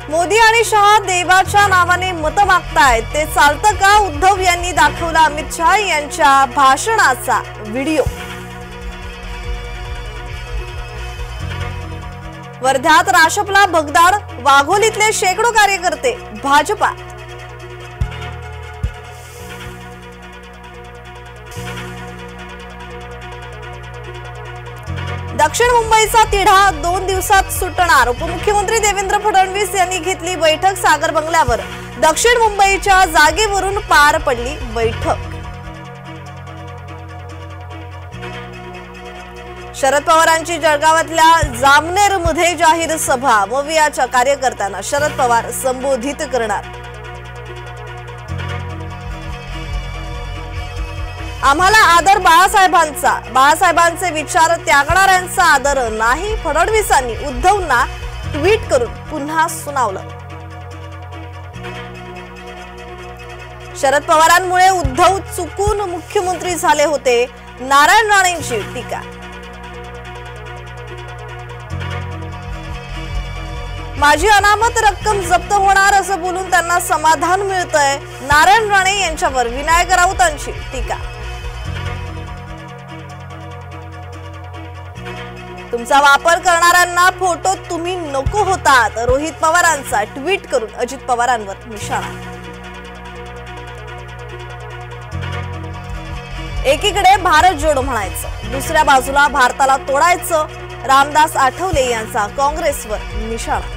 मोदी आणि शहा देवाच्या नावाने मत मागतायत, ते चालतं का? उद्धव यांनी दाखवला अमित शहा यांच्या भाषणाचा व्हिडिओ। वर्ध्यात राशपला भगदाड, वाघोलीतले शेकडो कार्यकर्ते भाजपात। दक्षिण मुंबईचा तिढा 2 दिवसात सुटणार, उपमुख्यमंत्री देवेंद्र फडणवीस यांनी घेतली बैठक सागर बंगल्यावर। दक्षिण मुंबईच्या जागेवरून पार पडली बैठक। शरद पवारांची जळगावातल्या जामनेरमध्ये जाहीर सभा, मवियाच्या कार्यकर्त्यांना शरद पवार संबोधित करणार। आम्हाला आदर बाळासाहेबांचा, बाळासाहेबांचे विचार त्यागणाऱ्यांचा आदर नाही, फडणवीसांनी उद्धवना ट्विट करून पुन्हा सुनावलं। शरद पवारांमुळे उद्धव चुकून मुख्यमंत्री झाले होते, नारायण राणेंची टीका। माझी अनामत रक्कम जप्त होणार असं बोलून त्यांना समाधान मिळतंय, नारायण राणे यांच्यावर विनायक राऊतांची टीका। तुमचा वापर करणाऱ्यांना फोटो तुम्ही नको होतात, रोहित पवारांचा ट्विट करून अजित पवारांवर निशाणा। एकीकडे भारत जोडो म्हणायचं, दुसऱ्या बाजूला भारताला तोडायचं, रामदास आठवले यांचा काँग्रेसवर निशाणा।